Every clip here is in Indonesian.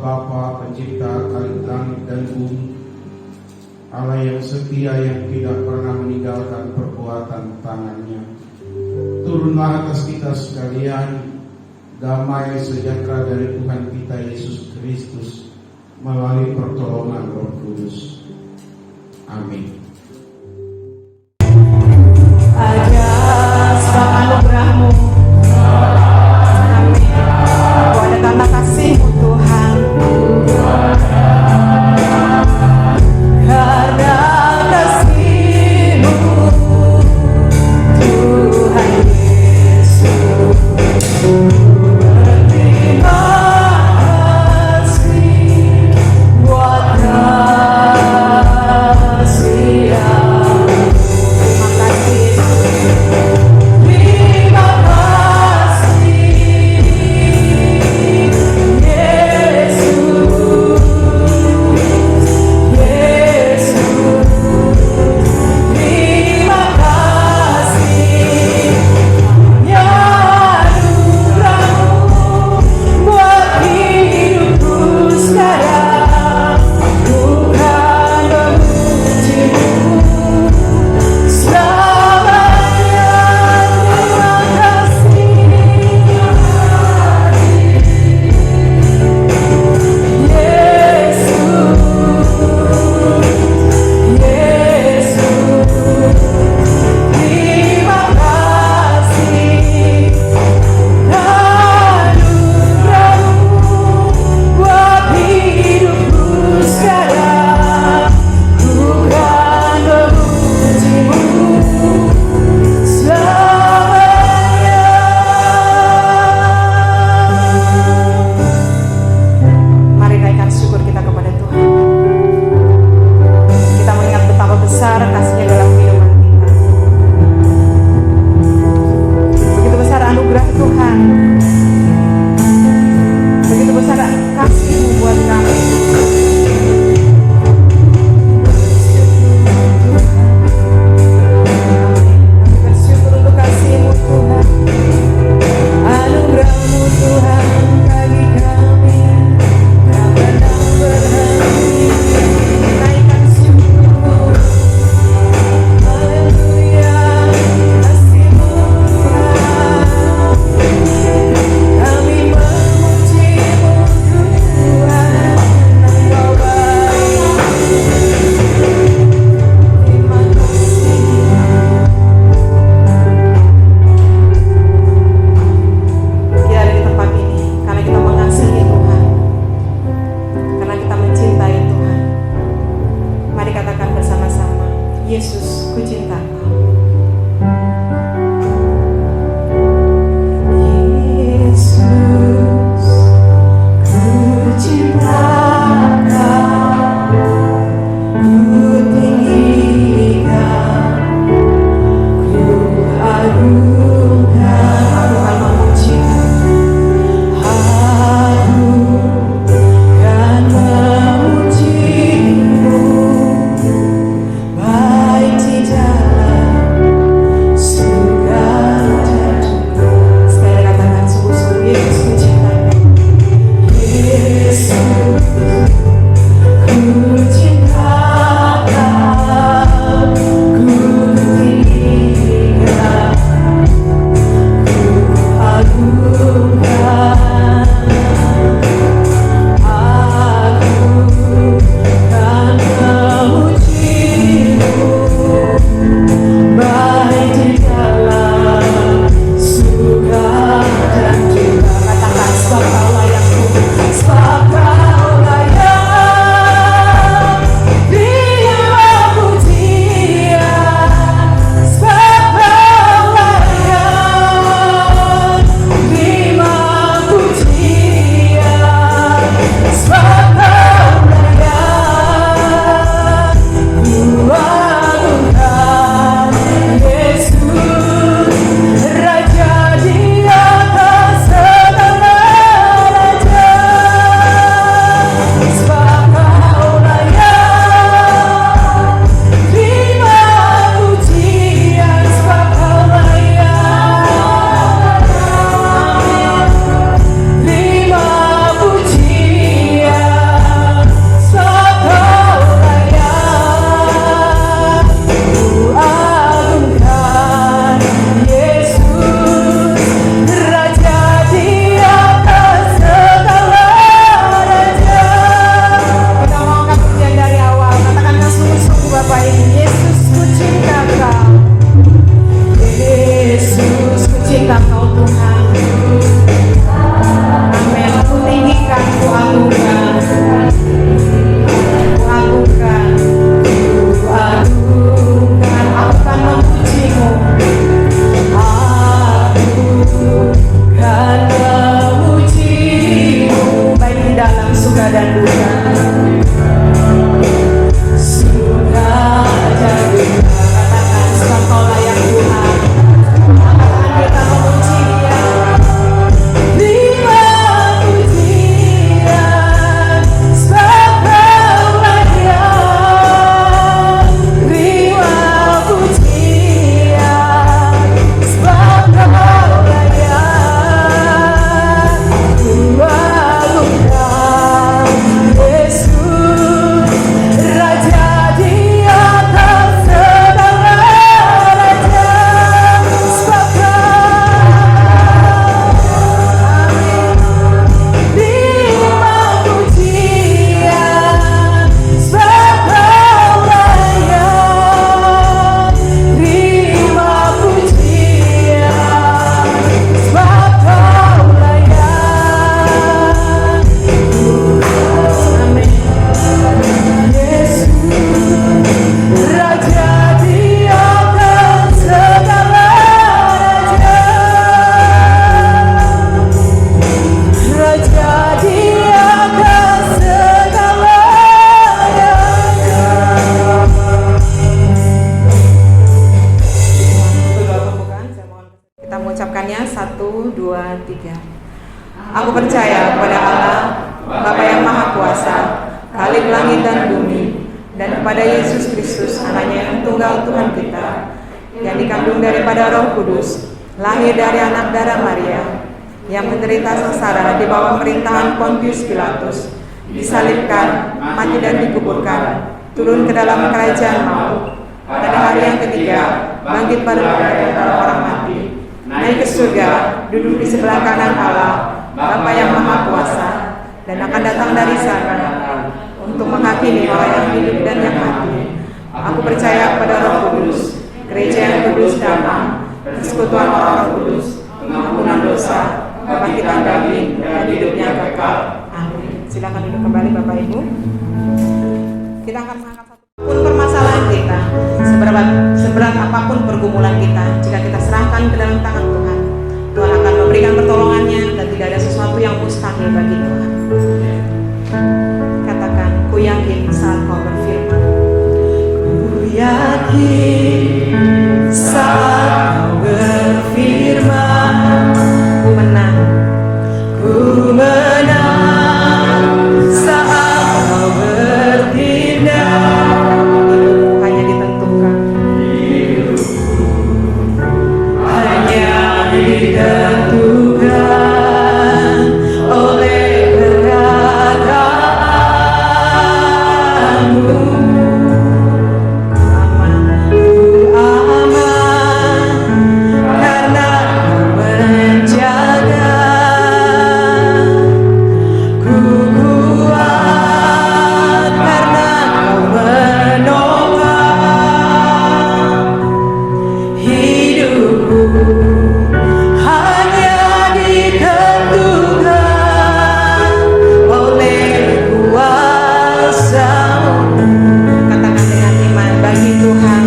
Bapa pencipta langit dan bumi, Allah yang setia yang tidak pernah meninggalkan perbuatan tangannya. Turunlah atas kita sekalian damai sejahtera dari Tuhan kita Yesus Kristus melalui pertolongan Roh Kudus. Amin. Ajar sebab anugerah-Mu. Amin. Aku ada tanda kasih-Mu Tuhan. Karena kasih-Mu Tuhan Yesus, berterima kasih buat kasih yang terima kasih. Terima kasih Yesus, Yesus. Terima kasih ya anugerah-Mu buat hidupku sekarang. Bukan memuji-Mu selamanya. Terima kasih Yesus, Yesus. Terima kasih anugerah-Mu buat hidupku sekarang. Bukan memuji-Mu selamanya. Mari naikkan syukur kita kepada Tuhan. Kita mengingat betapa besar kasih-Nya dalam kehidupan kita. Begitu besar anugerah Tuhan. Begitu besar kasih-Mu buat kami. Bersyukur untuk kasih-Mu Tuhan. Anugerah-Mu Tuhan bagi kami tak pernah berhenti. Naikkan syukur. Haleluya, kasih-Mu Tuhan. Kami memuji-Mu Tuhan, Engkau baik. Terima kasih. Kita ada di tempat ini karena kita mengasihi Tuhan, karena kita mencintai Tuhan. Mari katakan bersama-sama, Yesus, ku cinta Kau. Yesus, ku cinta Kau, ku tinggi Kau, ku agungkan. Aku akan memuji-Mu. Aku kan memuji-Mu, baik di dalam ku cinta Kau. Yesus, ku cinta Kau Tuhan. Amin. Ku tinggikan, ku agungkan. Ku agungkan. Ku agungkan. Aku akan memuji-Mu. Aku akan memuji-Mu. Baik di dalam suka dan duka. Sudah jadi. Katakan sebab Kau layak Tuhan. Katakan kita memuji Dia. Terima pujian sebab Kau layak. Terima pujian sebab Kau layak. Ku agungkan Yesus, Raja di atas segala raja. Sebab terima pujian sebab Kau layak. Terima pujian sebab Kau layak. Amin. Yesus, Raja di atas segala raja. Raja di atas segala raja. Doa pembukaan, saya mohon kita mengucapkannya 1, 2, 3. Aku percaya kepada Allah, Bapa yang Maha Kuasa, Khalik langit dan bumi, dan kepada Yesus Kristus, Anaknya yang tunggal Tuhan kita, yang dikandung daripada Roh Kudus, lahir dari anak darah Maria, yang menderita sengsara di bawah pemerintahan Pontius Pilatus, disalibkan, mati dan dikuburkan, turun ke dalam kerajaan maut, pada hari yang ketiga bangkit dari antara orang mati, naik ke surga, duduk di sebelah kanan Allah, Bapa yang Maha Kuasa, dan akan datang dari sana untuk menghakimi orang yang hidup dan yang mati. Aku percaya kepada Roh Kudus, gereja yang kudus damai, persekutuan orang kudus, pengampunan dosa, kebangkitan daging, dan hidupnya kekal. Amin. Silakan duduk kembali Bapak Ibu. Kita akan mengangkat satu permasalahan kita, seberat apapun pergumulan kita, jika kita serahkan ke dalam tangan Tuhan, Tuhan akan memberikan pertolongannya, dan tidak ada sesuatu yang mustahil bagi Tuhan. Katakan, ku yakin saat Kau berfirman. Ku yakin saat Kau berfirman. Ku menang. Ku menang saat Kau bertindak. Hidupku hanya ditentukan. Hanya ditentukan oleh perkataanmu. Aman, ku aman karena Kau menjaga. Ku kuat karena Kau menopang hidupku. Hanya ditentukan oleh kuasa-Mu. Katakan dengan iman, bagi Tuhan,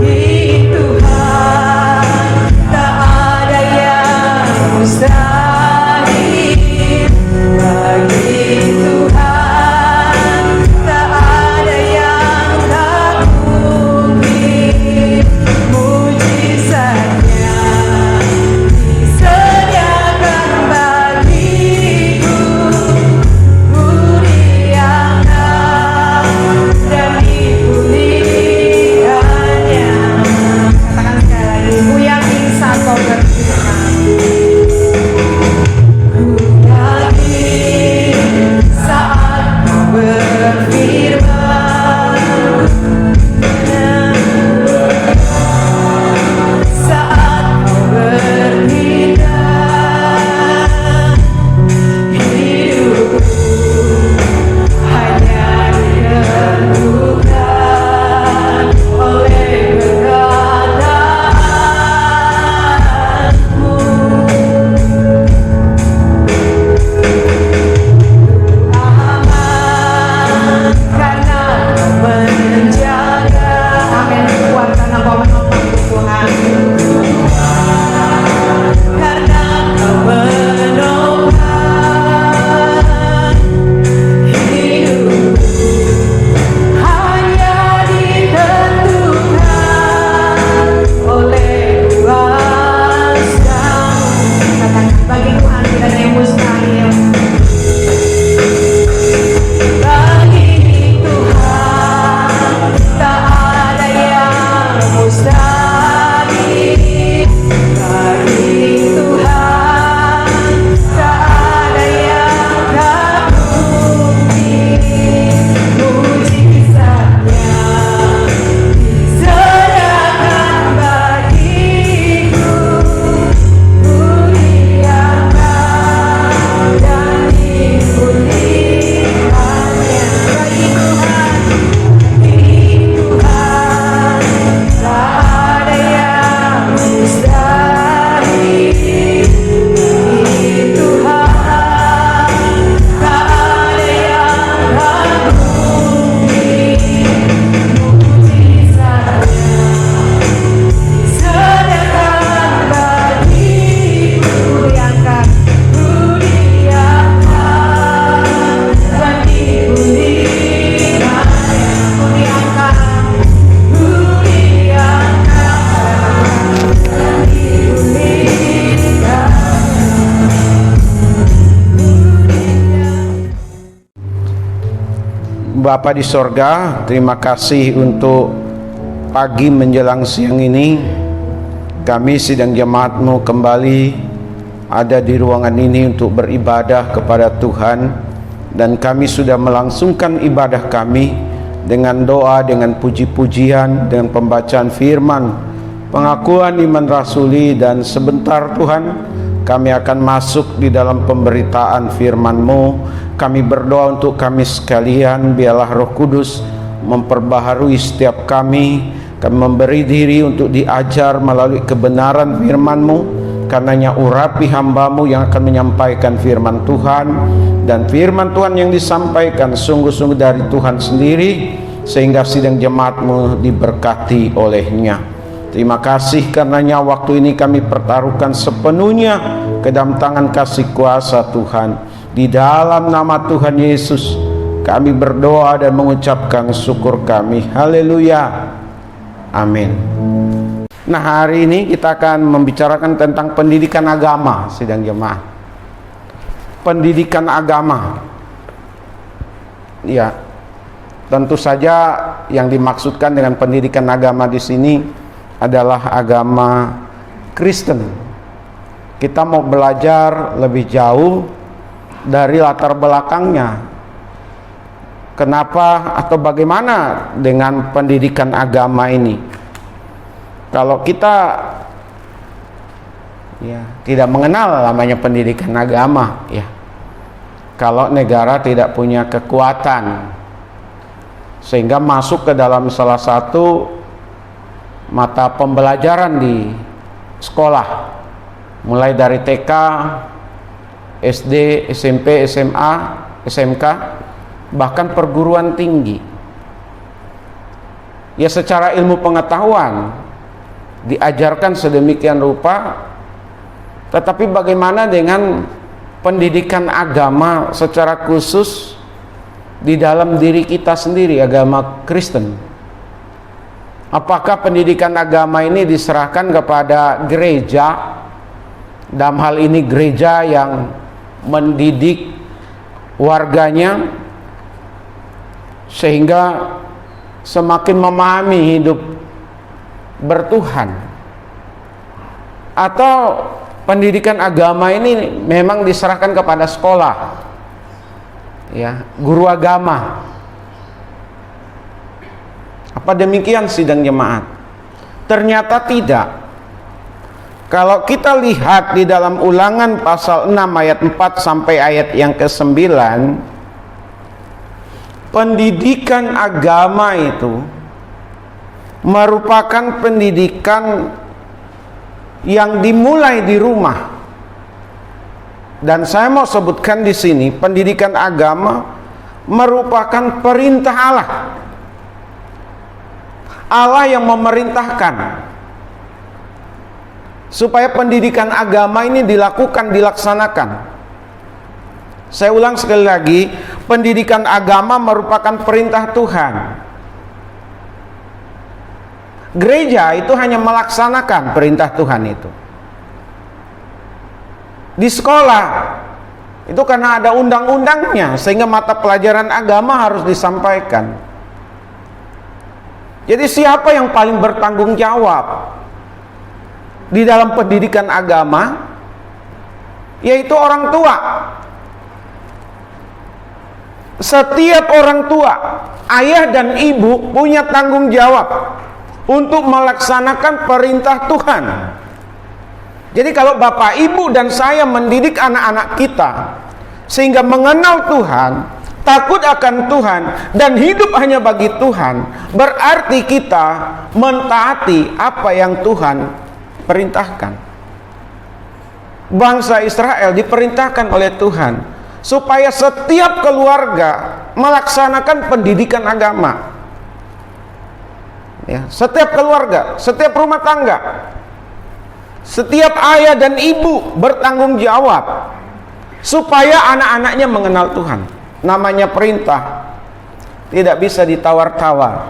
bagi Tuhan tak ada yang mustahil. Bagi Tuhan tak ada yang tak mungkin. Mujizatnya disediakan bagiku. Kuriakan dan dipulihkannya. Katakan sekali lagi, ku yakin saat Kau berfirman. Ku yakin saat Kau berfirman. Saat Kau bertindak, hidupku hanya ditentukan Bapa di sorga, terima kasih untuk pagi menjelang siang ini. Kami sidang jemaat-Mu kembali ada di ruangan ini untuk beribadah kepada Tuhan. Dan kami sudah melangsungkan ibadah kami dengan doa, dengan puji-pujian, dengan pembacaan firman, pengakuan iman rasuli. Dan sebentar Tuhan, kami akan masuk di dalam pemberitaan firman-Mu. Kami berdoa untuk kami sekalian, biarlah Roh Kudus memperbaharui setiap kami. Kami memberi diri untuk diajar melalui kebenaran firman-Mu. Karenanya urapi hamba-Mu yang akan menyampaikan firman Tuhan. Dan firman Tuhan yang disampaikan sungguh-sungguh dari Tuhan sendiri, sehingga sidang jemaat-Mu diberkati olehnya. Terima kasih karenanya waktu ini kami pertaruhkan sepenuhnya ke dalam tangan kasih kuasa Tuhan. Di dalam nama Tuhan Yesus kami berdoa dan mengucapkan syukur kami. Haleluya. Amin. Nah, hari ini kita akan membicarakan tentang pendidikan agama, sidang jemaat. Pendidikan agama. Ya, tentu saja yang dimaksudkan dengan pendidikan agama di sini adalah agama Kristen. Kita mau belajar lebih jauh dari latar belakangnya. Kenapa atau bagaimana dengan pendidikan agama ini? Kalau kita tidak mengenal namanya pendidikan agama, kalau negara tidak punya kekuatan sehingga masuk ke dalam salah satu mata pembelajaran di sekolah, mulai dari TK, SD, SMP, SMA, SMK, bahkan perguruan tinggi. Ya, secara ilmu pengetahuan diajarkan sedemikian rupa, tetapi bagaimana dengan pendidikan agama secara khusus di dalam diri kita sendiri, agama Kristen? Apakah pendidikan agama ini diserahkan kepada gereja? Dalam hal ini gereja yang mendidik warganya sehingga semakin memahami hidup bertuhan, atau pendidikan agama ini memang diserahkan kepada sekolah, guru agama? Apa demikian sidang jemaat? Ternyata tidak. Kalau kita lihat di dalam Ulangan pasal 6 ayat 4 sampai ayat yang ke-9, pendidikan agama itu merupakan pendidikan yang dimulai di rumah. Dan saya mau sebutkan di sini, pendidikan agama merupakan perintah Allah. Allah yang memerintahkan supaya pendidikan agama ini dilaksanakan. Saya ulang sekali lagi, pendidikan agama merupakan perintah Tuhan. Gereja itu hanya melaksanakan perintah Tuhan itu. Di sekolah itu karena ada undang-undangnya, sehingga mata pelajaran agama harus disampaikan. Jadi siapa yang paling bertanggung jawab di dalam pendidikan agama? Yaitu orang tua. Setiap orang tua, ayah dan ibu, punya tanggung jawab untuk melaksanakan perintah Tuhan. Jadi kalau bapak, ibu, dan saya mendidik anak-anak kita sehingga mengenal Tuhan, takut akan Tuhan, dan hidup hanya bagi Tuhan, berarti kita mentaati apa yang Tuhan perintahkan. Bangsa Israel diperintahkan oleh Tuhan supaya setiap keluarga melaksanakan pendidikan agama. Setiap keluarga, setiap rumah tangga, setiap ayah dan ibu bertanggung jawab supaya anak-anaknya mengenal Tuhan. Namanya perintah, tidak bisa ditawar-tawar.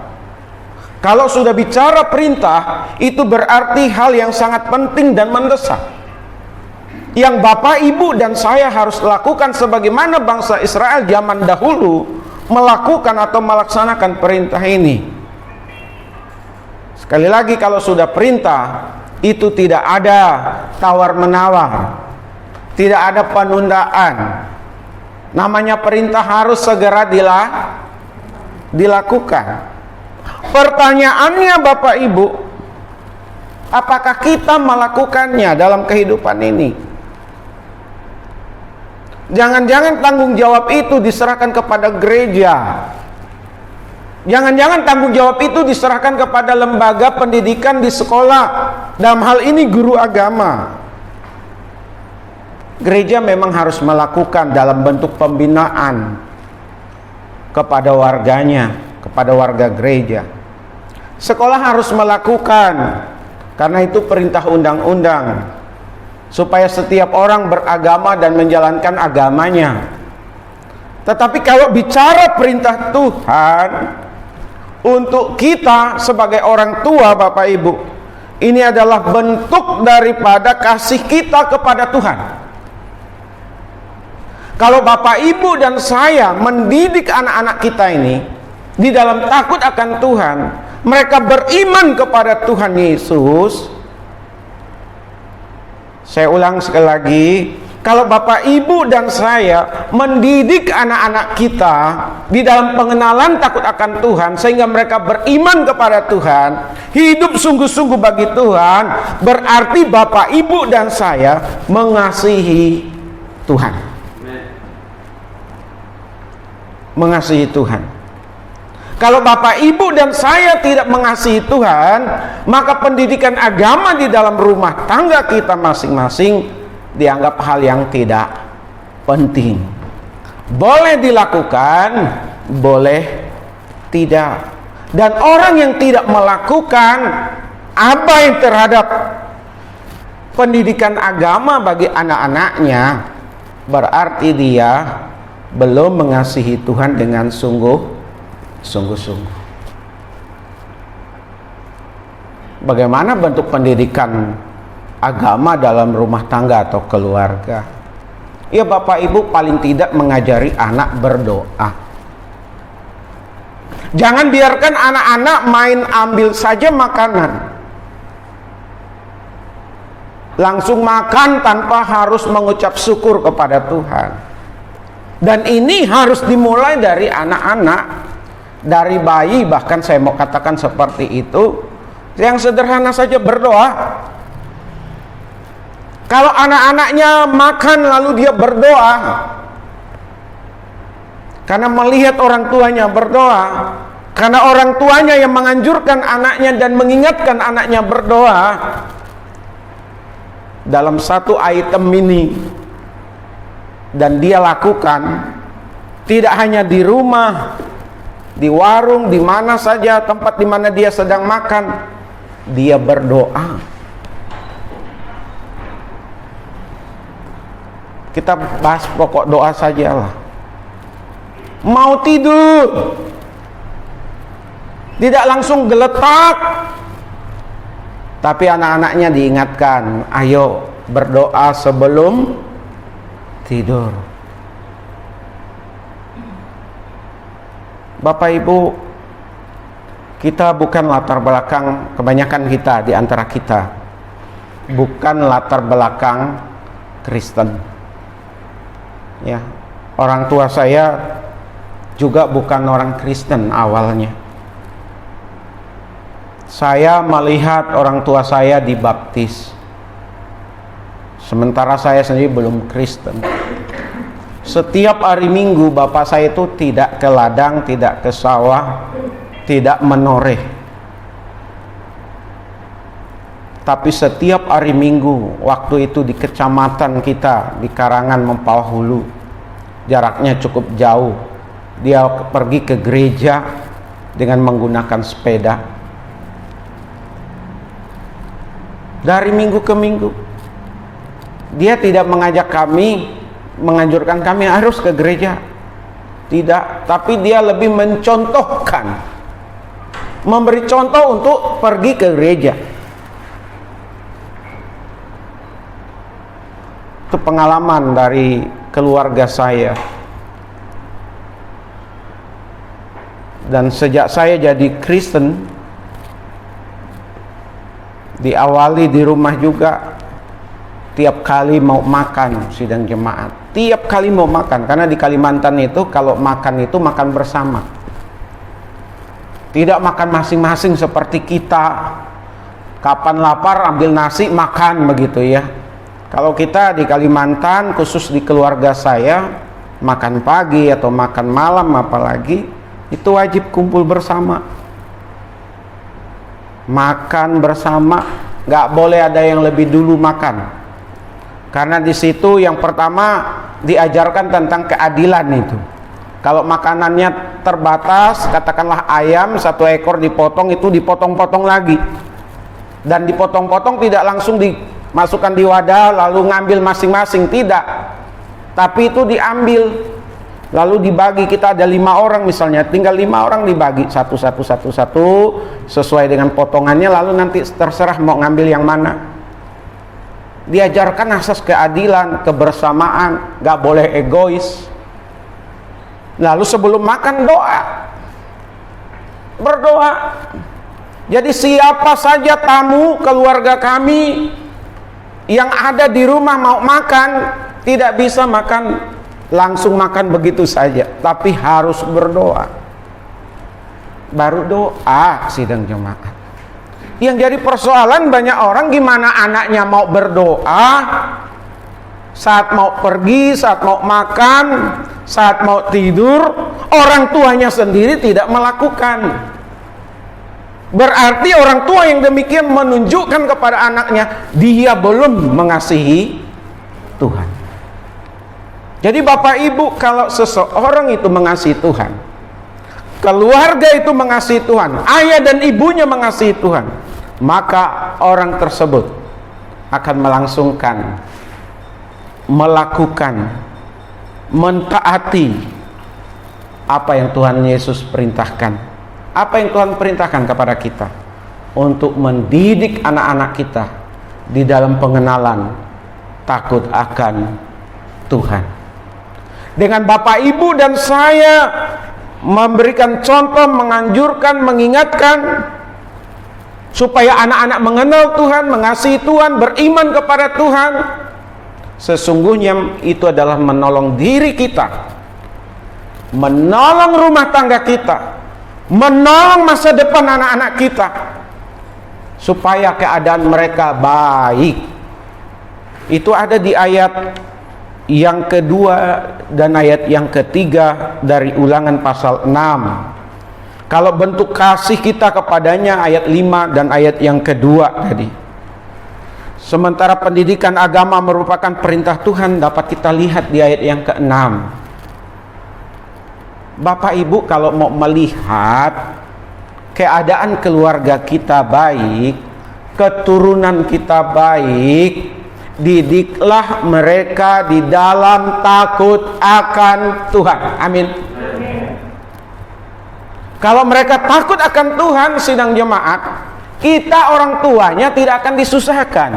Kalau sudah bicara perintah, itu berarti hal yang sangat penting dan mendesak, yang bapak, ibu, dan saya harus lakukan sebagaimana bangsa Israel zaman dahulu melakukan atau melaksanakan perintah ini. Sekali lagi, kalau sudah perintah, itu tidak ada tawar-menawar, tidak ada penundaan. Namanya perintah harus segera dilakukan. Pertanyaannya Bapak Ibu, apakah kita melakukannya dalam kehidupan ini? Jangan-jangan tanggung jawab itu diserahkan kepada gereja. Jangan-jangan tanggung jawab itu diserahkan kepada lembaga pendidikan di sekolah. Dalam hal ini guru agama. Gereja memang harus melakukan dalam bentuk pembinaan kepada warganya, kepada warga gereja. Sekolah harus melakukan, karena itu perintah undang-undang, supaya setiap orang beragama dan menjalankan agamanya. Tetapi kalau bicara perintah Tuhan untuk kita sebagai orang tua, Bapak Ibu, ini adalah bentuk daripada kasih kita kepada Tuhan. Kalau Bapak Ibu dan saya mendidik anak-anak kita ini di dalam takut akan Tuhan, mereka beriman kepada Tuhan Yesus. Saya ulang sekali lagi, kalau Bapak Ibu dan saya mendidik anak-anak kita di dalam pengenalan takut akan Tuhan, sehingga mereka beriman kepada Tuhan, hidup sungguh-sungguh bagi Tuhan, berarti Bapak Ibu dan saya mengasihi Tuhan. Mengasihi Tuhan. Kalau Bapak Ibu dan saya tidak mengasihi Tuhan, maka pendidikan agama di dalam rumah tangga kita masing-masing dianggap hal yang tidak penting. Boleh dilakukan, boleh tidak. Dan orang yang tidak melakukan abai terhadap pendidikan agama bagi anak-anaknya, berarti dia belum mengasihi Tuhan dengan sungguh-sungguh. Bagaimana bentuk pendidikan agama dalam rumah tangga atau keluarga? Ya, Bapak Ibu paling tidak mengajari anak berdoa. Jangan biarkan anak-anak main ambil saja makanan, langsung makan tanpa harus mengucap syukur kepada Tuhan. Dan ini harus dimulai dari anak-anak, dari bayi, bahkan saya mau katakan seperti itu. Yang sederhana saja, berdoa. Kalau anak-anaknya makan lalu dia berdoa, karena melihat orang tuanya berdoa, karena orang tuanya yang menganjurkan anaknya dan mengingatkan anaknya berdoa, dalam satu item ini, dan dia lakukan, tidak hanya di rumah, di warung, di mana saja tempat di mana dia sedang makan, dia berdoa. Kita bahas pokok doa sajalah. Mau tidur, tidak langsung geletak, tapi anak-anaknya diingatkan, ayo berdoa sebelum tidur. Bapak Ibu, kita bukan latar belakang, kebanyakan kita di antara kita bukan latar belakang Kristen. Ya, orang tua saya juga bukan orang Kristen awalnya. Saya melihat orang tua saya dibaptis, sementara saya sendiri belum Kristen. Setiap hari Minggu bapak saya itu tidak ke ladang, tidak ke sawah, tidak menoreh. Tapi setiap hari Minggu, waktu itu di kecamatan kita, di Karangan Mempawah Hulu, jaraknya cukup jauh, dia pergi ke gereja dengan menggunakan sepeda. Dari minggu ke minggu, dia tidak mengajak kami, menganjurkan kami harus ke gereja, tidak, tapi dia lebih mencontohkan, memberi contoh untuk pergi ke gereja. Itu pengalaman dari keluarga saya. Dan sejak saya jadi Kristen, diawali di rumah juga, tiap kali mau makan sidang jemaat, tiap kali mau makan, karena di Kalimantan itu kalau makan itu makan bersama, tidak makan masing-masing seperti kita, kapan lapar ambil nasi makan begitu ya. Kalau kita di Kalimantan, khusus di keluarga saya, makan pagi atau makan malam apalagi, itu wajib kumpul bersama, makan bersama, nggak boleh ada yang lebih dulu makan. Karena di situ yang pertama diajarkan tentang keadilan itu. Kalau makanannya terbatas, katakanlah ayam 1 ekor dipotong, itu dipotong-potong lagi. Dan dipotong-potong tidak langsung dimasukkan di wadah lalu ngambil masing-masing, tidak. Tapi itu diambil lalu dibagi. Kita ada 5 orang misalnya, tinggal 5 orang dibagi satu sesuai dengan potongannya, lalu nanti terserah mau ngambil yang mana. Diajarkan asas keadilan, kebersamaan, gak boleh egois. Lalu sebelum makan berdoa. Jadi siapa saja tamu keluarga kami yang ada di rumah mau makan, tidak bisa makan langsung makan begitu saja, tapi harus berdoa. Baru doa sidang jemaat. Yang jadi persoalan banyak orang, gimana anaknya mau berdoa saat mau pergi, saat mau makan, saat mau tidur, orang tuanya sendiri tidak melakukan. Berarti orang tua yang demikian menunjukkan kepada anaknya dia belum mengasihi Tuhan. Jadi Bapak Ibu, kalau seseorang itu mengasihi Tuhan, keluarga itu mengasihi Tuhan, ayah dan ibunya mengasihi Tuhan, maka orang tersebut akan melakukan, mentaati apa yang Tuhan Yesus perintahkan. Apa yang Tuhan perintahkan kepada kita? Untuk mendidik anak-anak kita di dalam pengenalan takut akan Tuhan. Dengan Bapak Ibu dan saya memberikan contoh, menganjurkan, mengingatkan supaya anak-anak mengenal Tuhan, mengasihi Tuhan, beriman kepada Tuhan, sesungguhnya itu adalah menolong diri kita, menolong rumah tangga kita, menolong masa depan anak-anak kita, supaya keadaan mereka baik. Itu ada di ayat yang kedua dan ayat yang ketiga dari Ulangan pasal 6. Kalau bentuk kasih kita kepadanya ayat 5 dan ayat yang kedua tadi. Sementara pendidikan agama merupakan perintah Tuhan, dapat kita lihat di ayat yang ke-6. Bapak Ibu, kalau mau melihat keadaan keluarga kita baik, keturunan kita baik, didiklah mereka di dalam takut akan Tuhan. Amin. Kalau mereka takut akan Tuhan, sidang jemaat, kita orang tuanya tidak akan disusahkan.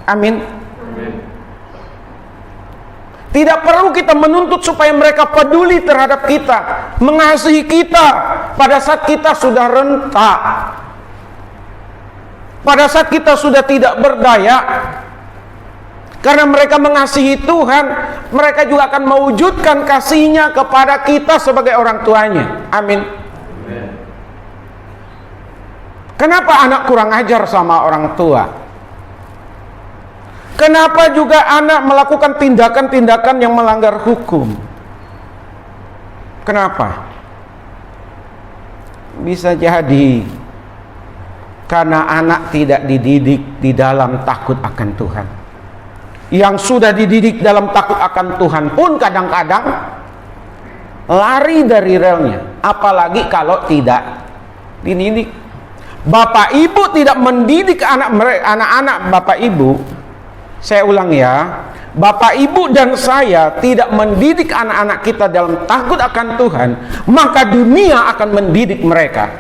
Amin. Tidak perlu kita menuntut supaya mereka peduli terhadap kita, mengasihi kita pada saat kita sudah rentak, pada saat kita sudah tidak berdaya. Karena mereka mengasihi Tuhan, mereka juga akan mewujudkan kasihnya kepada kita sebagai orang tuanya. Amin. Kenapa anak kurang ajar sama orang tua? Kenapa juga anak melakukan tindakan-tindakan yang melanggar hukum? Kenapa? Bisa jadi karena anak tidak dididik di dalam takut akan Tuhan. Yang sudah dididik dalam takut akan Tuhan pun kadang-kadang lari dari relnya, apalagi kalau tidak dididik. Bapak Ibu tidak mendidik anak-anak Bapak Ibu. Saya ulang ya, Bapak Ibu dan saya tidak mendidik anak-anak kita dalam takut akan Tuhan, maka dunia akan mendidik mereka.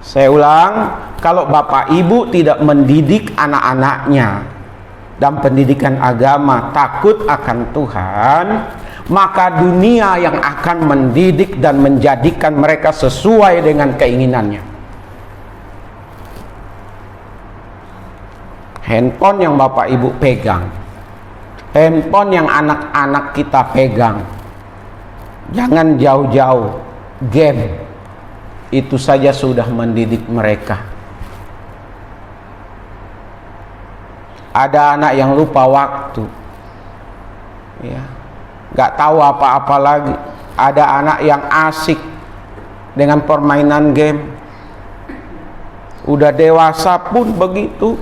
Saya ulang, kalau Bapak Ibu tidak mendidik anak-anaknya dalam pendidikan agama takut akan Tuhan, maka dunia yang akan mendidik dan menjadikan mereka sesuai dengan keinginannya. Handphone yang Bapak Ibu pegang, handphone yang anak-anak kita pegang, jangan jauh-jauh, game itu saja sudah mendidik mereka. Ada anak yang lupa waktu, ya, gak tahu apa-apa lagi. Ada anak yang asik dengan permainan game. Udah dewasa pun begitu,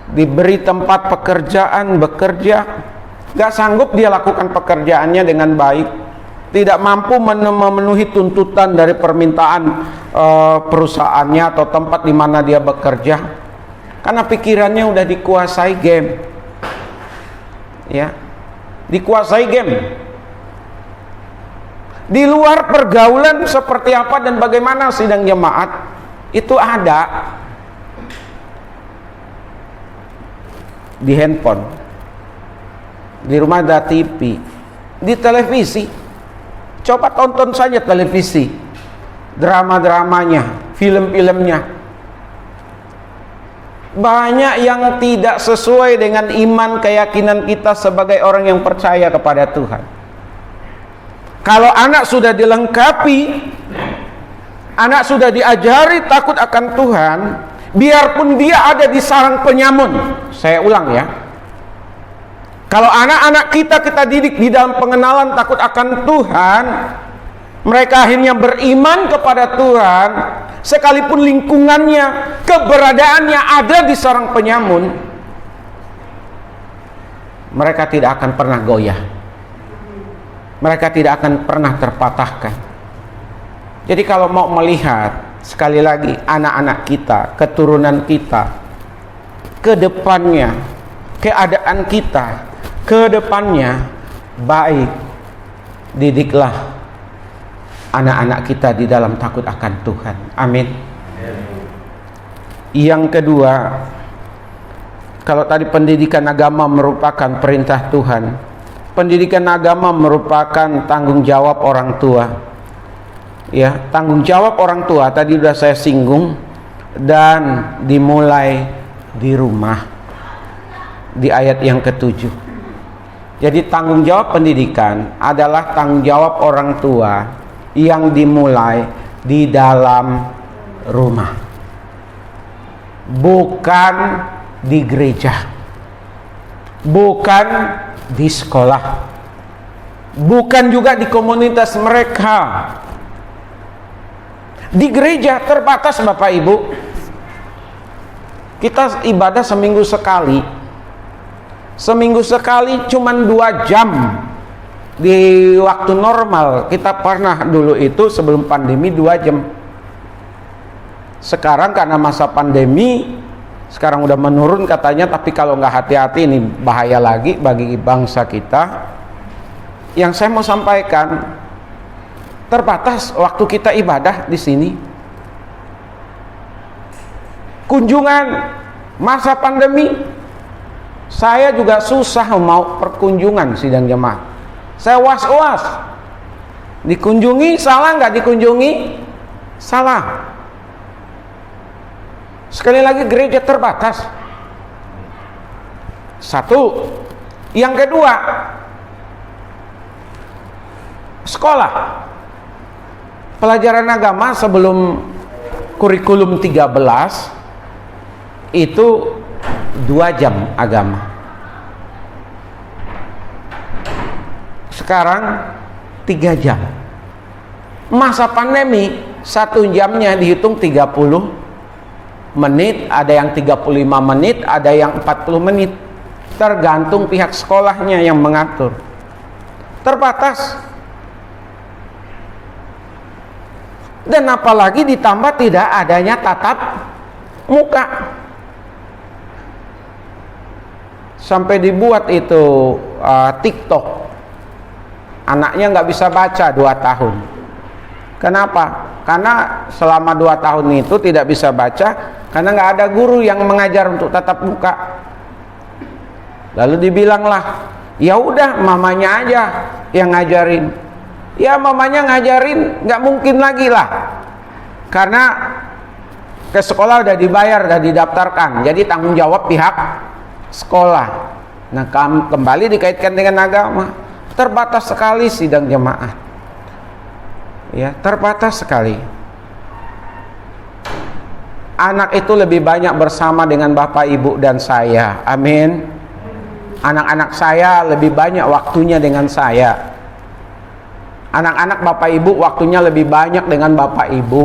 diberi tempat pekerjaan, bekerja, gak sanggup dia lakukan pekerjaannya dengan baik, tidak mampu memenuhi tuntutan dari permintaan perusahaannya atau tempat di mana dia bekerja, karena pikirannya udah dikuasai game, ya, dikuasai game. Di luar pergaulan seperti apa dan bagaimana sidang jemaat itu ada di handphone, di rumah ada TV, di televisi. Coba tonton saja televisi, drama-dramanya, film-filmnya. Banyak yang tidak sesuai dengan iman keyakinan kita sebagai orang yang percaya kepada Tuhan. Kalau anak sudah dilengkapi, anak sudah diajari takut akan Tuhan, biarpun dia ada di sarang penyamun. Saya ulang ya, kalau anak-anak kita didik di dalam pengenalan takut akan Tuhan, mereka akhirnya beriman kepada Tuhan, sekalipun lingkungannya, keberadaannya ada di sarang penyamun, mereka tidak akan pernah goyah, mereka tidak akan pernah terpatahkan. Jadi kalau mau melihat sekali lagi anak-anak kita, keturunan kita, ke depannya, keadaan kita ke depannya baik, didiklah anak-anak kita di dalam takut akan Tuhan. Amin. Yang kedua, kalau tadi pendidikan agama merupakan perintah Tuhan, pendidikan agama merupakan tanggung jawab orang tua. Ya, tanggung jawab orang tua tadi sudah saya singgung, dan dimulai di rumah di ayat yang ke-7. Jadi tanggung jawab pendidikan adalah tanggung jawab orang tua yang dimulai di dalam rumah, bukan di gereja, bukan di sekolah, bukan juga di komunitas mereka. Di gereja terbatas Bapak Ibu, kita ibadah seminggu sekali. Seminggu sekali cuman 2 jam. Di waktu normal kita pernah dulu itu sebelum pandemi 2 jam. Sekarang karena masa pandemi, sekarang udah menurun katanya, tapi kalau nggak hati-hati ini bahaya lagi bagi bangsa kita. Yang saya mau sampaikan, terbatas waktu kita ibadah di sini. Kunjungan masa pandemi, saya juga susah mau perkunjungan sidang jemaat. Saya was-was. Dikunjungi salah, nggak dikunjungi salah. Sekali lagi gereja terbatas. Satu. Yang kedua, sekolah. Pelajaran agama sebelum kurikulum 13 itu 2 jam agama. Sekarang 3 jam. Masa pandemi 1 jamnya dihitung 30 menit, ada yang 35 menit, ada yang 40 menit. Tergantung pihak sekolahnya yang mengatur. Terbatas. Dan apalagi ditambah tidak adanya tatap muka. Sampai dibuat itu TikTok. Anaknya nggak bisa baca 2 tahun. Kenapa? Karena selama 2 tahun itu tidak bisa baca, karena nggak ada guru yang mengajar untuk tatap muka. Lalu dibilanglah, Ya udah, mamanya aja yang ngajarin. Ya mamanya ngajarin, nggak mungkin lagi lah. Karena ke sekolah udah dibayar, udah didaftarkan. Jadi tanggung jawab pihak sekolah. Nah, kembali dikaitkan dengan agama. Terbatas sekali sidang jemaat. Ya, terbatas sekali. Anak itu lebih banyak bersama dengan Bapak Ibu dan saya. Amin. Anak-anak saya lebih banyak waktunya dengan saya. Anak-anak Bapak Ibu waktunya lebih banyak dengan Bapak Ibu.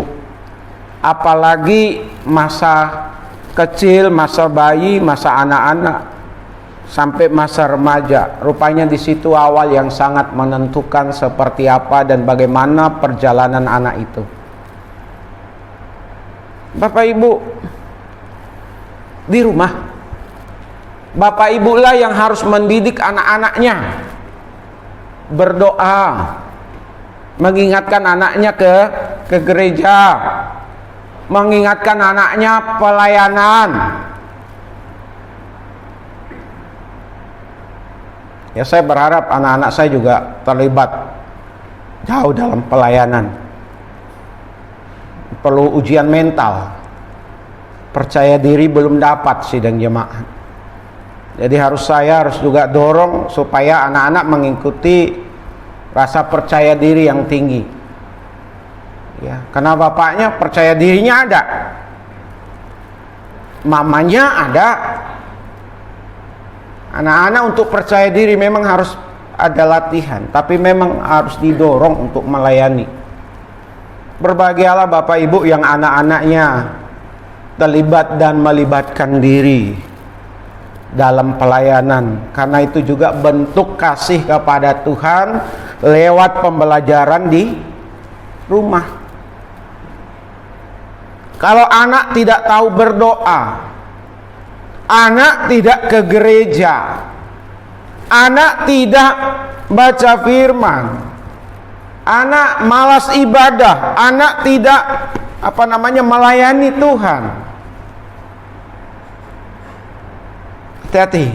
Apalagi masa kecil, masa bayi, masa anak-anak sampai masa remaja. Rupanya di situ awal yang sangat menentukan seperti apa dan bagaimana perjalanan anak itu. Bapak Ibu di rumah, Bapak Ibu lah yang harus mendidik anak-anaknya berdoa, mengingatkan anaknya ke gereja, mengingatkan anaknya pelayanan. Ya, saya berharap anak-anak saya juga terlibat jauh dalam pelayanan. Perlu ujian mental. Percaya diri belum dapat sidang jemaat. Jadi saya harus juga dorong supaya anak-anak mengikuti rasa percaya diri yang tinggi. Ya, karena bapaknya percaya dirinya ada, mamanya ada. Anak-anak untuk percaya diri memang harus ada latihan, tapi memang harus didorong untuk melayani. Berbahagialah Bapak Ibu yang anak-anaknya terlibat dan melibatkan diri dalam pelayanan, karena itu juga bentuk kasih kepada Tuhan lewat pembelajaran di rumah. Kalau anak tidak tahu berdoa, anak tidak ke gereja, anak tidak baca firman, anak malas ibadah, anak tidak melayani Tuhan. Hati-hati.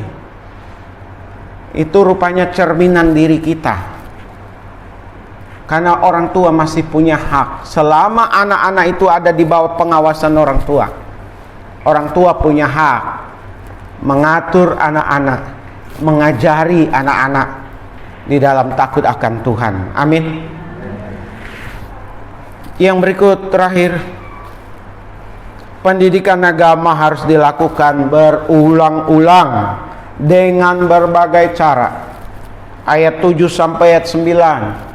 Itu rupanya cerminan diri kita. Karena orang tua masih punya hak. Selama anak-anak itu ada di bawah pengawasan orang tua, orang tua punya hak mengatur anak-anak, mengajari anak-anak di dalam takut akan Tuhan. Amin. Yang berikut terakhir, pendidikan agama harus dilakukan berulang-ulang dengan berbagai cara. Ayat 7 sampai ayat 9.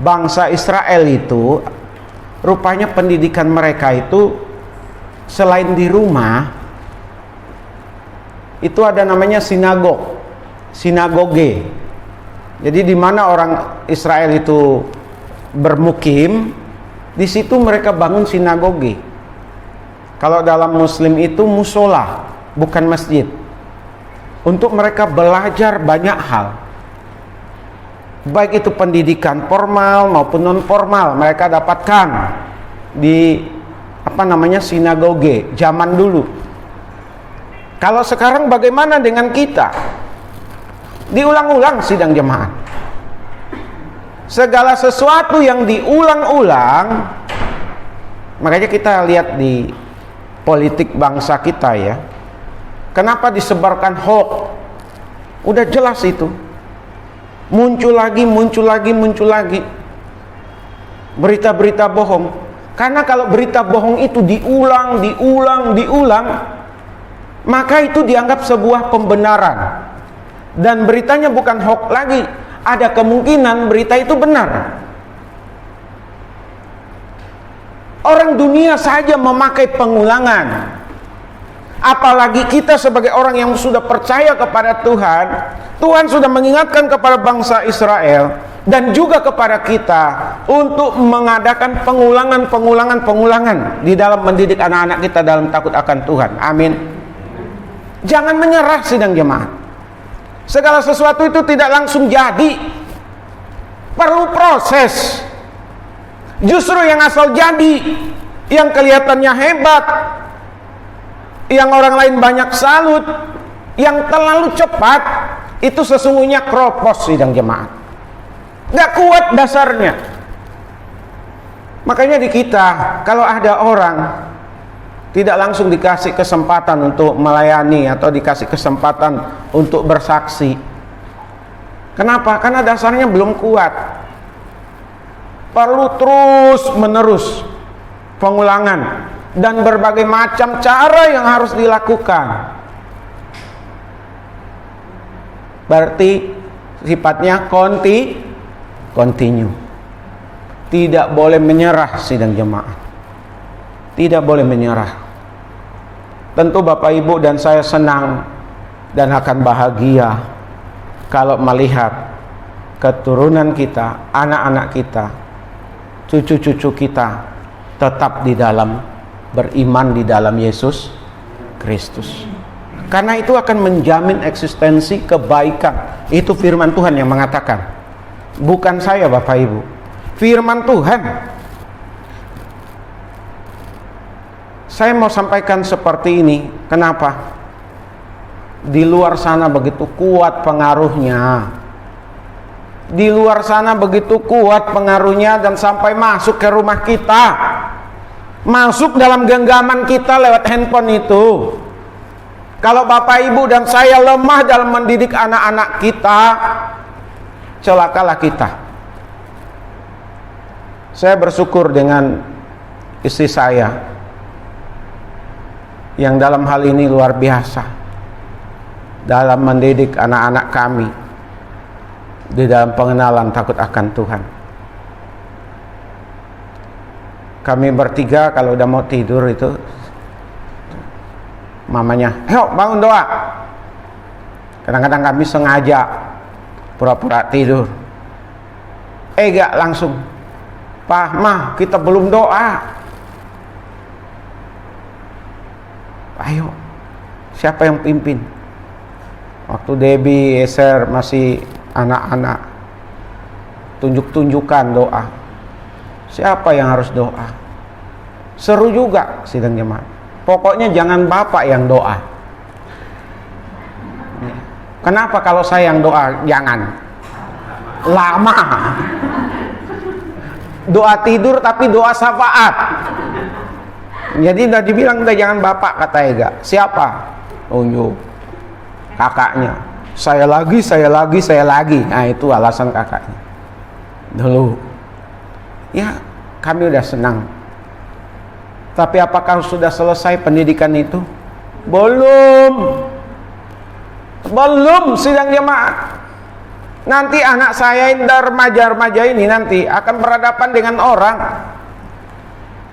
Bangsa Israel itu rupanya pendidikan mereka itu selain di rumah itu ada namanya sinagoge. Jadi di mana orang Israel itu bermukim, di situ mereka bangun sinagoge. Kalau dalam Muslim itu musola, bukan masjid. Untuk mereka belajar banyak hal. Baik itu pendidikan formal maupun non formal, mereka dapatkan di sinagoge zaman dulu. Kalau sekarang bagaimana dengan kita? Diulang-ulang sidang jemaat. Segala sesuatu yang diulang-ulang, makanya kita lihat di politik bangsa kita ya. Kenapa disebarkan hoax? Udah jelas itu. Muncul lagi. Berita-berita bohong. Karena kalau berita bohong itu diulang, maka itu dianggap sebuah pembenaran. Dan beritanya bukan hoax lagi. Ada kemungkinan berita itu benar. Orang dunia saja memakai pengulangan. Apalagi kita sebagai orang yang sudah percaya kepada Tuhan. Tuhan sudah mengingatkan kepada bangsa Israel dan juga kepada kita untuk mengadakan pengulangan di dalam mendidik anak-anak kita dalam takut akan Tuhan. Amin. Jangan menyerah sidang jemaat. Segala sesuatu itu tidak langsung jadi. Perlu proses. Justru yang asal jadi, yang kelihatannya hebat, yang orang lain banyak salut, yang terlalu cepat, itu sesungguhnya kropos sidang jemaat. Gak kuat dasarnya. Makanya di kita, kalau ada orang tidak langsung dikasih kesempatan untuk melayani atau dikasih kesempatan untuk bersaksi. Kenapa? Karena dasarnya belum kuat. Perlu terus menerus pengulangan dan berbagai macam cara yang harus dilakukan. Berarti sifatnya continue. Tidak boleh menyerah sidang jemaat. Tidak boleh menyerah. Tentu Bapak Ibu dan saya senang dan akan bahagia kalau melihat keturunan kita, anak-anak kita, cucu-cucu kita tetap di dalam beriman di dalam Yesus Kristus. Karena itu akan menjamin eksistensi kebaikan. Itu firman Tuhan yang mengatakan. Bukan saya Bapak Ibu. Firman Tuhan. Saya mau sampaikan seperti ini. Kenapa? Di luar sana begitu kuat pengaruhnya. Di luar sana begitu kuat pengaruhnya dan sampai masuk ke rumah kita. Masuk dalam genggaman kita lewat handphone itu. Kalau Bapak Ibu dan saya lemah dalam mendidik anak-anak kita, celakalah kita. Saya bersyukur dengan istri saya yang dalam hal ini luar biasa dalam mendidik anak-anak kami di dalam pengenalan takut akan Tuhan. Kami bertiga kalau udah mau tidur itu mamanya, "Yuk bangun doa." Kadang-kadang kami sengaja pura-pura tidur. Gak langsung, "Pak, Mah, kita belum doa." Ayo, siapa yang pimpin? Waktu Debbie, Eser masih anak-anak, tunjuk-tunjukkan doa. Siapa yang harus doa? Seru juga sidang jemaat. Pokoknya jangan Bapak yang doa. Kenapa kalau saya yang doa? Jangan. Lama. Doa tidur tapi doa syafaat. Jadi udah dibilang udah jangan Bapak, kata Ega. Siapa? Tunjuk. Kakaknya. Saya lagi. Nah itu alasan kakaknya. Dulu. Ya kami udah senang. Tapi apakah sudah selesai pendidikan itu? Belum sidang jemaat. Nanti anak saya dan remaja-remaja ini nanti akan berhadapan dengan orang.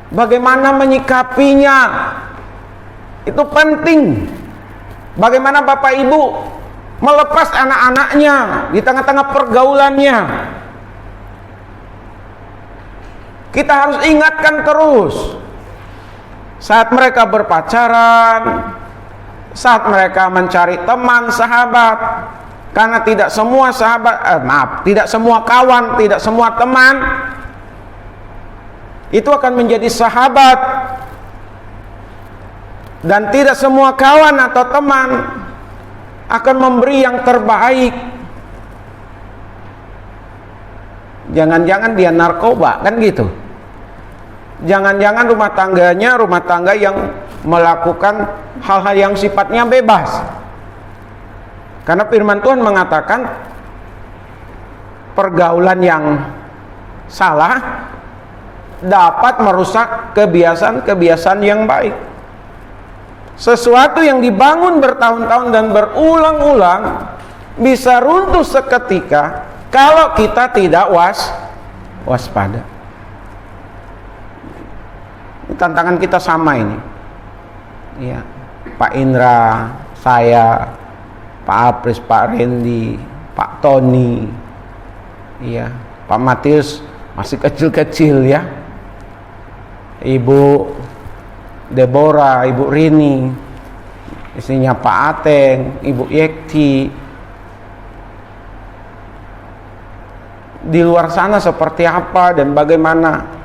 Bagaimana menyikapinya? Itu penting. Bagaimana Bapak Ibu melepas anak-anaknya di tengah-tengah pergaulannya. Kita harus ingatkan terus. Saat mereka berpacaran, saat mereka mencari teman, sahabat, karena tidak semua sahabat, tidak semua kawan, tidak semua teman itu akan menjadi sahabat, dan tidak semua kawan atau teman akan memberi yang terbaik. Jangan-jangan dia narkoba, kan gitu. Jangan-jangan rumah tangga yang melakukan hal-hal yang sifatnya bebas. Karena firman Tuhan mengatakan pergaulan yang salah dapat merusak kebiasaan-kebiasaan yang baik. Sesuatu yang dibangun bertahun-tahun dan berulang-ulang bisa runtuh seketika kalau kita tidak waspada. Tantangan kita sama ini. Ya, Pak Indra, saya, Pak Apris, Pak Randy, Pak Tony, ya, Pak Matius masih kecil-kecil ya. Ibu Deborah, Ibu Rini, istrinya Pak Ateng, Ibu Yekti. Di luar sana seperti apa dan bagaimana?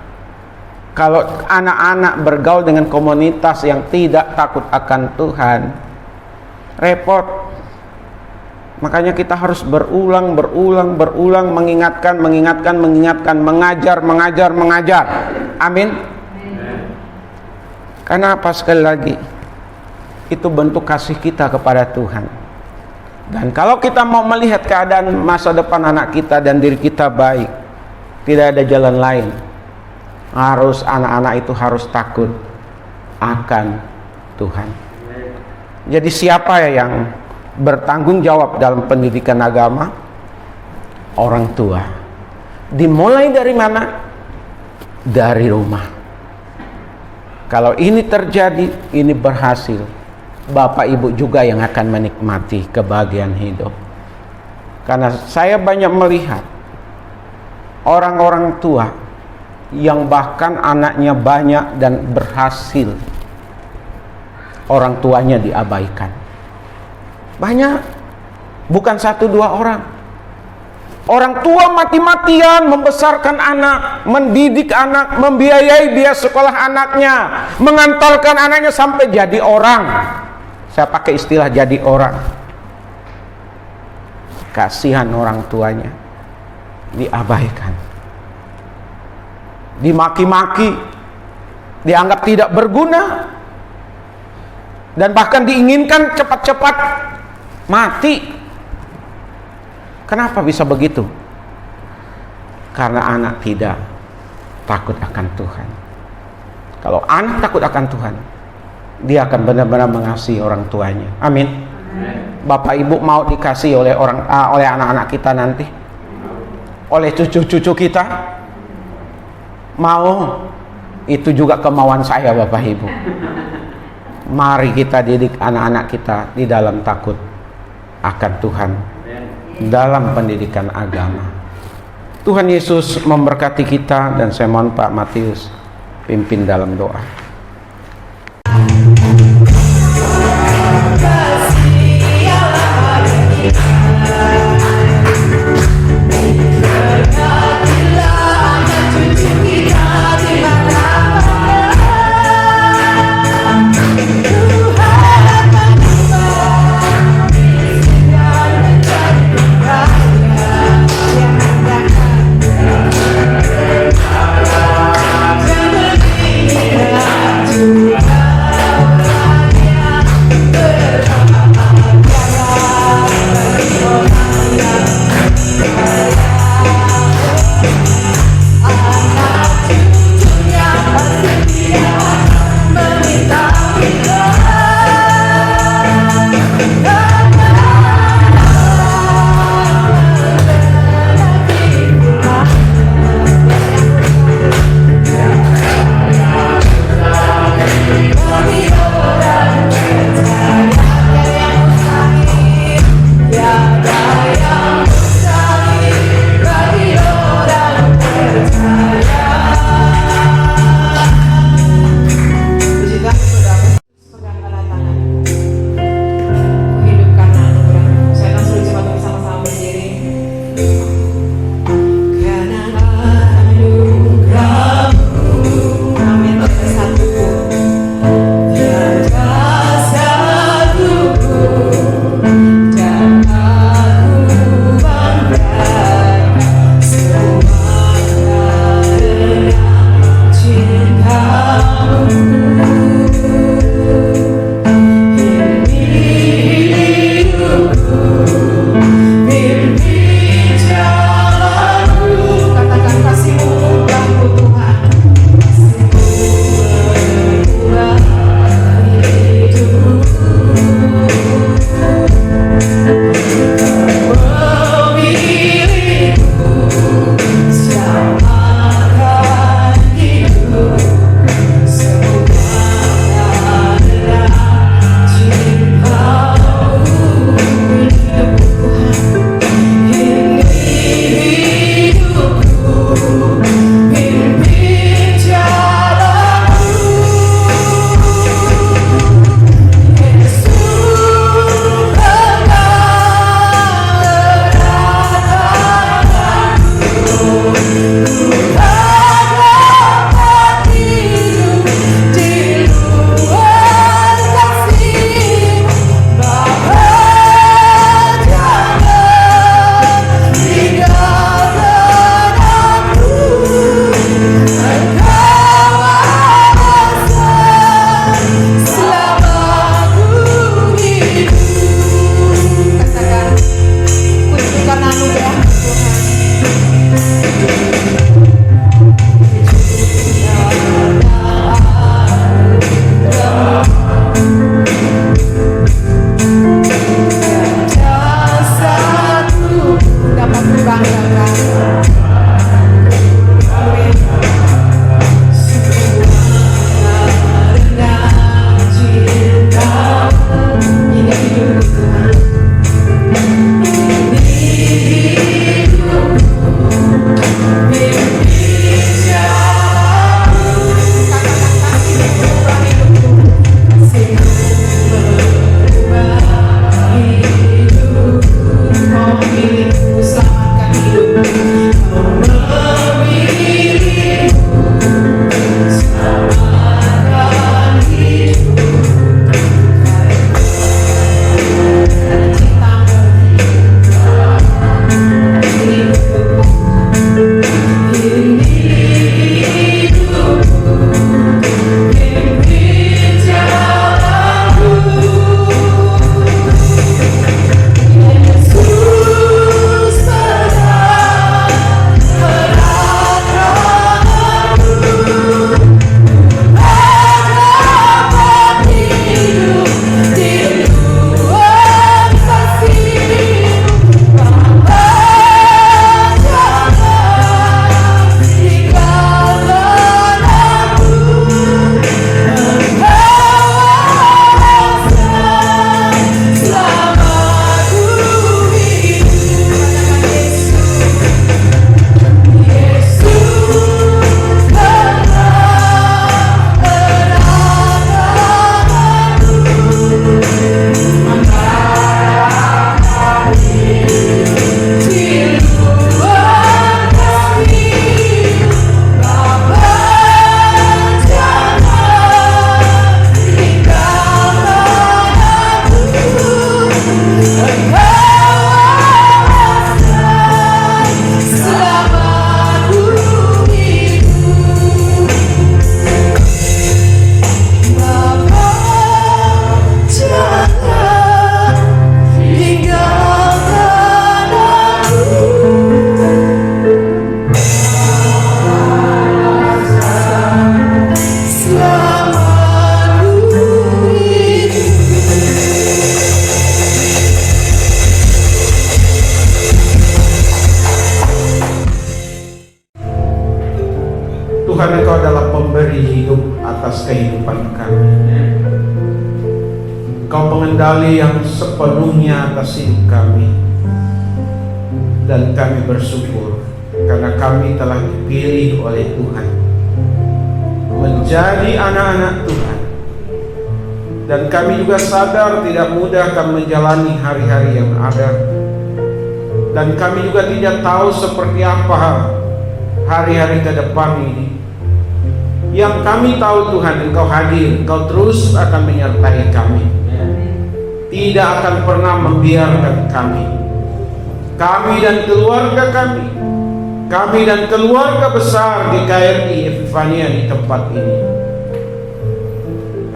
Kalau anak-anak bergaul dengan komunitas yang tidak takut akan Tuhan, repot. Makanya kita harus berulang mengingatkan, mengajar. Amin. Karena apa? Sekali lagi, itu bentuk kasih kita kepada Tuhan. Dan kalau kita mau melihat keadaan masa depan anak kita dan diri kita baik, tidak ada jalan lain. Anak-anak itu harus takut akan Tuhan. Jadi siapa ya yang bertanggung jawab dalam pendidikan agama? Orang tua. Dimulai dari mana? Dari rumah. Kalau ini terjadi, ini berhasil, Bapak Ibu juga yang akan menikmati kebahagiaan hidup. Karena saya banyak melihat orang-orang tua yang bahkan anaknya banyak dan berhasil, orang tuanya diabaikan. Banyak, bukan 1-2 orang. Orang tua mati-matian membesarkan anak, mendidik anak, membiayai biaya sekolah anaknya, mengantarkan anaknya sampai jadi orang. Saya pakai istilah jadi orang. Kasihan orang tuanya, diabaikan, dimaki-maki, dianggap tidak berguna, dan bahkan diinginkan cepat-cepat mati. Kenapa bisa begitu? Karena anak tidak takut akan Tuhan. Kalau anak takut akan Tuhan, dia akan benar-benar mengasihi orang tuanya. Amin. Bapak Ibu mau dikasih oleh oleh anak-anak kita nanti, oleh cucu-cucu kita. Mau? Itu juga kemauan saya, Bapak Ibu. Mari kita didik anak-anak kita di dalam takut akan Tuhan, dalam pendidikan agama. Tuhan Yesus memberkati kita, dan saya mohon Pak Matius pimpin dalam doa. Yeah. Tuhan, Engkau adalah pemberi hidup atas kehidupan kami. Engkau pengendali yang sepenuhnya atas hidup kami. Dan kami bersyukur karena kami telah dipilih oleh Tuhan menjadi anak-anak Tuhan. Dan kami juga sadar tidak mudah kami menjalani hari-hari yang ada. Dan kami juga tidak tahu seperti apa hari-hari ke depan ini. Yang kami tahu Tuhan, Engkau hadir, Engkau terus akan menyertai kami. Tidak akan pernah membiarkan kami. Kami dan keluarga kami dan keluarga besar di KRI Epifania di tempat ini.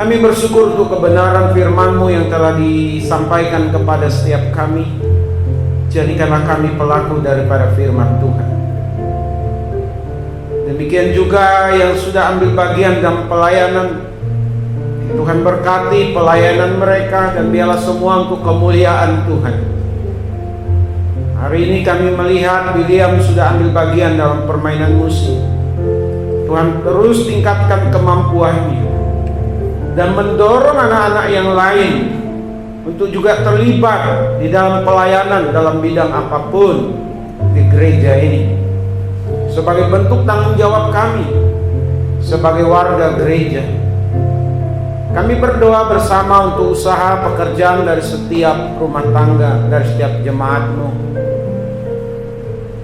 Kami bersyukur untuk kebenaran firman-Mu yang telah disampaikan kepada setiap kami. Jadikanlah kami pelaku daripada firman Tuhan. Demikian juga yang sudah ambil bagian dalam pelayanan. Tuhan berkati pelayanan mereka dan biarlah semua untuk kemuliaan Tuhan. Hari ini kami melihat William sudah ambil bagian dalam permainan musik. Tuhan terus tingkatkan kemampuannya dan mendorong anak-anak yang lain untuk juga terlibat di dalam pelayanan dalam bidang apapun di gereja ini. Sebagai bentuk tanggung jawab kami sebagai warga gereja, kami berdoa bersama untuk usaha pekerjaan dari setiap rumah tangga, dari setiap jemaat-Mu.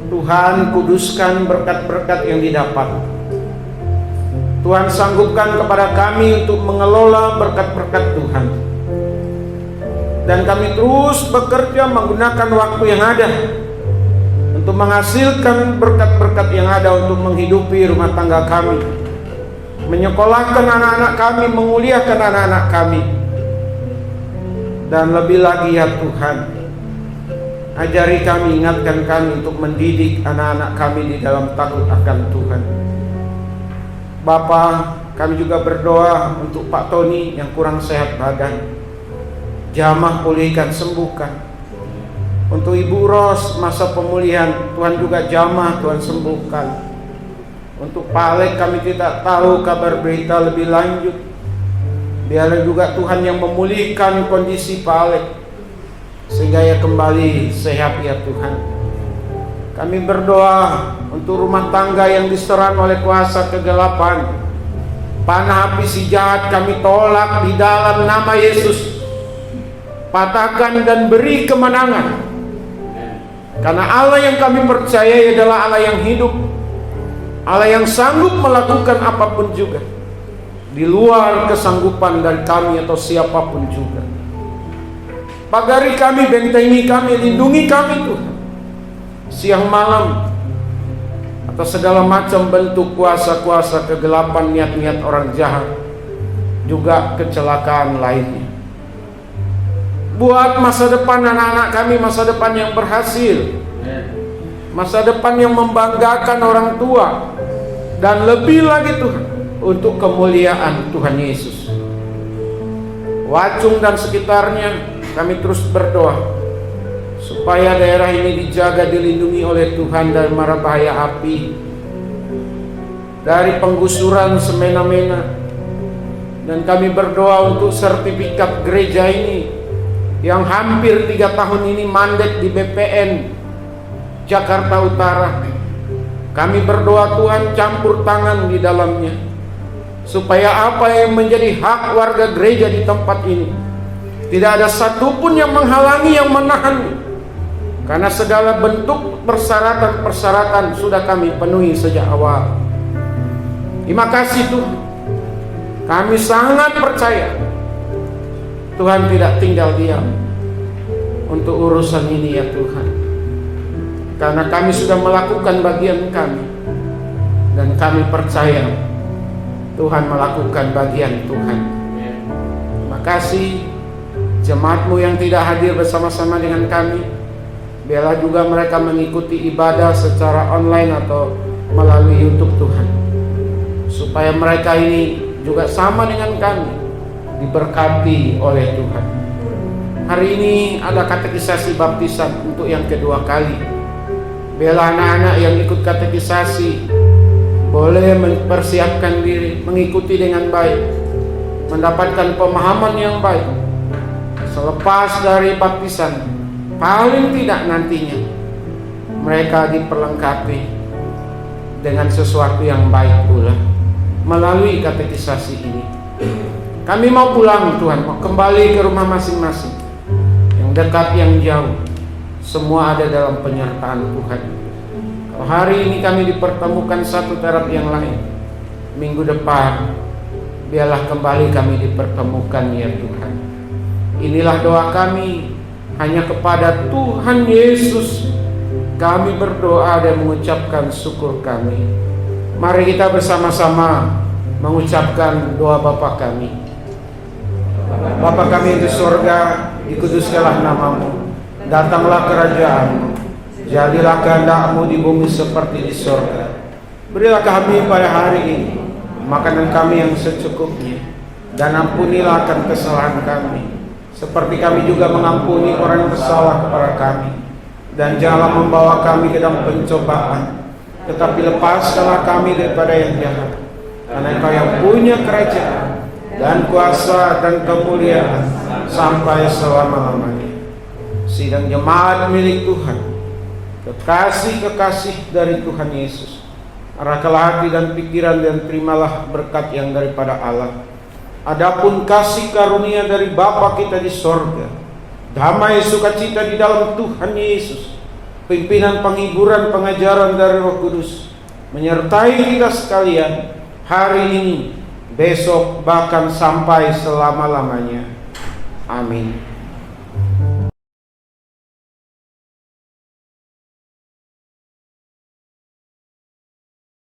Tuhan, kuduskan berkat-berkat yang didapat. Tuhan, sanggupkan kepada kami untuk mengelola berkat-berkat Tuhan. Dan kami terus bekerja menggunakan waktu yang ada untuk menghasilkan berkat-berkat yang ada untuk menghidupi rumah tangga kami, menyekolahkan anak-anak kami, memuliakan anak-anak kami. Dan lebih lagi ya Tuhan, ajari kami, ingatkan kami untuk mendidik anak-anak kami di dalam takut akan Tuhan. Bapa, kami juga berdoa untuk Pak Tony yang kurang sehat badan. Jamah, pulihkan, sembuhkan. Untuk Ibu Ros, masa pemulihan, Tuhan juga jamah, Tuhan sembuhkan. Untuk Pak Alek, kami tidak tahu kabar berita lebih lanjut. Biarlah juga Tuhan yang memulihkan kondisi Pak Alek, sehingga ia kembali sehat ya Tuhan. Kami berdoa untuk rumah tangga yang diserang oleh kuasa kegelapan. Panah api si jahat kami tolak di dalam nama Yesus. Patahkan dan beri kemenangan. Karena Allah yang kami percaya adalah Allah yang hidup, Allah yang sanggup melakukan apapun juga di luar kesanggupan dari kami atau siapapun juga. Pagari kami, bentengi kami, lindungi kami Tuhan, siang malam atas segala macam bentuk kuasa-kuasa kegelapan, niat-niat orang jahat, juga kecelakaan lainnya. Buat masa depan anak-anak kami, masa depan yang berhasil, masa depan yang membanggakan orang tua, dan lebih lagi Tuhan, untuk kemuliaan Tuhan Yesus. Wacung dan sekitarnya kami terus berdoa supaya daerah ini dijaga, dilindungi oleh Tuhan dari mara bahaya api, dari penggusuran semena-mena. Dan kami berdoa untuk sertifikat gereja ini yang hampir 3 tahun ini mandat di BPN Jakarta Utara. Kami berdoa Tuhan campur tangan di dalamnya, supaya apa yang menjadi hak warga gereja di tempat ini tidak ada satupun yang menghalangi, yang menahan. Karena segala bentuk persyaratan sudah kami penuhi sejak awal. Terima kasih Tuhan. Kami sangat percaya Tuhan tidak tinggal diam untuk urusan ini ya Tuhan. Karena kami sudah melakukan bagian kami, dan kami percaya Tuhan melakukan bagian Tuhan. Terima kasih jemaat-Mu yang tidak hadir bersama-sama dengan kami. Biarlah juga mereka mengikuti ibadah secara online atau melalui YouTube Tuhan, supaya mereka ini juga sama dengan kami diberkati oleh Tuhan. Hari ini ada katekisasi baptisan untuk yang kedua kali. Biarlah anak-anak yang ikut katekisasi boleh mempersiapkan diri, mengikuti dengan baik, mendapatkan pemahaman yang baik. Selepas dari baptisan, paling tidak nantinya mereka diperlengkapi dengan sesuatu yang baik pula melalui katekisasi ini. Kami mau pulang Tuhan, mau kembali ke rumah masing-masing, yang dekat, yang jauh, semua ada dalam penyertaan Tuhan. Kalau hari ini kami dipertemukan satu terap yang lain, minggu depan biarlah kembali kami dipertemukan ya Tuhan. Inilah doa kami, hanya kepada Tuhan Yesus kami berdoa dan mengucapkan syukur kami. Mari kita bersama-sama mengucapkan doa Bapa kami. Bapa kami di surga, dikuduskanlah namamu, datanglah kerajaanmu, jadilah kehendak-Mu di bumi seperti di surga. Berilah kami pada hari ini makanan kami yang secukupnya, dan ampunilah akan kesalahan kami, seperti kami juga mengampuni orang yang bersalah kepada kami. Dan janganlah membawa kami ke dalam pencobaan, tetapi lepaskanlah kami daripada yang jahat. Karena Engkau yang punya kerajaan dan kuasa dan kemuliaan sampai selama-lamanya. Sidang jemaat milik Tuhan, kekasih-kekasih dari Tuhan Yesus, arahkanlah hati dan pikiran dan terimalah berkat yang daripada Allah. Adapun kasih karunia dari Bapa kita di sorga, damai sukacita di dalam Tuhan Yesus, pimpinan penghiburan pengajaran dari Roh Kudus menyertai kita sekalian hari ini, besok, bahkan sampai selama-lamanya. Amin.